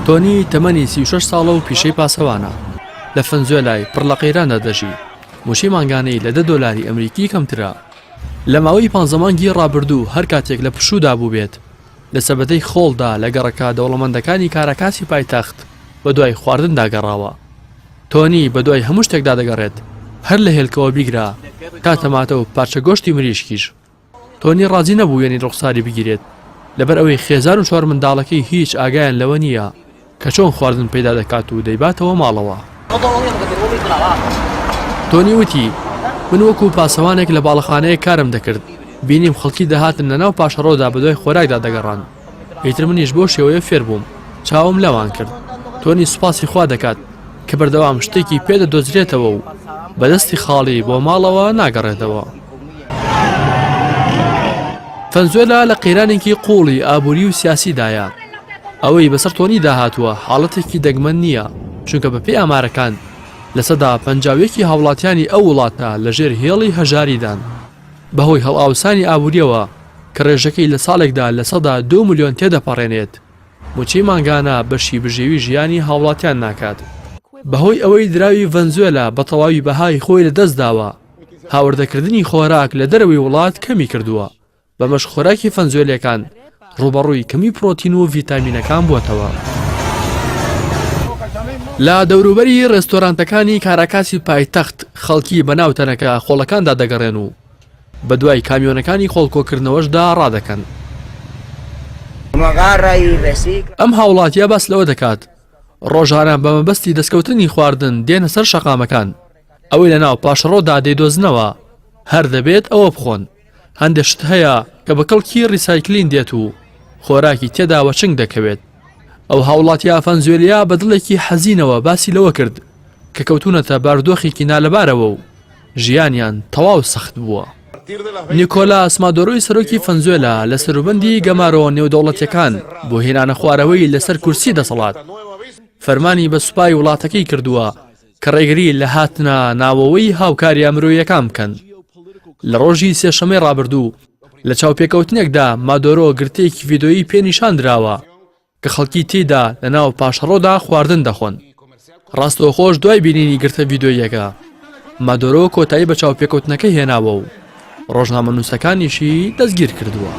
تۆنی تەمەنی 36 ساڵە و پیشەی پاسەوانە لە ڤەنزوێلای پڕ لە قەیراندا دەژی. موشی مانگانەی لە $10 ئەمریکی کەمترە. لە ماوەی 15 مانگی ڕابردوو هەر کاتێک لە پشوودا بوو بێت لە سەبەتەی خۆڵدا لە گەڕەکە دەوڵەمەندەکانی کاراکاسی پایتەخت بە دوای خواردندا گەڕاوە. تۆنی بە دوای هەموو شتێکدا دەگەڕێت، هەر لە هێلکەوە بیگرا تا تەماتە و پارچە گۆشتی مریشکیش. تۆنی ڕازی نەبوو وێنی ڕوخساری بگیرێت لەبەر ئەوەی خێزان و چوار منداڵەکەی هیچ ئاگایان لەوە نییە کە چۆن خواردن پەیدا دەکات و دەیباتەوە ماڵەوە. تۆنی وتی من وەکو پاسەوانێک لە باڵەخانەیە کارم دەکرد، بینیم خەڵکی دەهاتن لەناو پاشەڕۆدا بە دوای خۆراکدا دەگەڕان. ئیتر منیش بۆ شێوەیە فێر بووم، چاوم لەوان کرد. تۆنی سوپاسی خوا دەکات کە بەردەوام شتێکی پێدەدۆزرێتەوە و بەدەستی خاڵی بۆ ماڵەوە ناگەڕێتەوە. ڤەنزوێلا لە قەیرانێکی قوڵی ئابووری و سیاسیدایە. ئەوەی بەسەر تۆنی داهاتووە حاڵەتێکی دەگمەن نییە، چونکە بەپێی ئامارەکان لە سەدا 51 هاوڵاتیانی ئەو وڵاتە لەژێر هێڵی هەژاریدان بەهۆی هەڵئاوسانی ئابووریەوە کە ڕێژەکەی لە ساڵێکدا لە سەدا 2 ملیۆن تێدەپەڕێنێت. موچەی مانگانە بەشی بژێوی ژیانی هاوڵاتیان ناکات. بەهۆی ئەوەی دراوی ڤەنزوێلا بە تەواوی بەهای خۆی لەدەست داوە، هاوردەکردنی خۆراک لە دەرەوەی وڵات کەمی کردووە. بەمەش خۆراکی ڤەنزوێلەکان ڕوبەڕووی کەمی پرۆتین و ڤیتامینەکان بووەتەوە. لە دەوروبەری ڕێستۆرانتەکانی کاراکاسی پایتەخت خەڵکی بەناوتەنەکە خۆڵەکاندا دەگەڕێن و بە دوای کامیۆنەکانی خۆڵکۆکردنەوەشدا ڕادەکەن. ئەم هاوڵاتیە باس لەوە دەکات ڕۆژانە بە مەبەستی دەستکەوتنی خواردن دێنە سەر شەقامەکان، ئەوەی لە ناو پاشەڕۆدا دەیدۆزنەوە، هەر دەبێت ئەوە بخۆن. هەندێک شت هەیە کە بە کەڵکی ڕیسایکلین دێت و خۆراکی تێدا وەچنگ دەکەوێت. ئەو هاوڵاتیە ڤەنزوێلیا بە دڵێکی حەزینەوە باسی لەوە کرد کە کەوتونەتە بارودۆخێکی نالەبارەوە و ژیانیان تەواو سەخت بووە. نیکۆلاس مادۆرۆی سەرۆکی ڤەنزوێلا لە سەروبەندی گەمارۆ نێودەوڵەتیەکان بۆ هێنانە خوارەوەی لەسەر کورسی دەسەڵات فەرمانی بە سوپای وڵاتەکەی کردووە کە ڕێگری لە هاتنە ناوەوەی هاوکاریە مرۆییەکان بکەن. لە ڕۆژی سێشەمەی ڕابردوو لە چاوپێکەوتنێکدا مادۆرۆ گرتەیەکی ڤیدۆیی پێنیشاندراوە کە خەڵکی تێیدا لە ناو پاشەڕۆدا خواردن دەخۆن. ڕاستەوخۆش دوای بینینی گرتە ڤیدۆیەکە مادۆرۆ کۆتایی بە چاوپێکەوتنەکەی هێناوە و ڕۆژنامەنووسەکانیشی دەستگیر کردووە.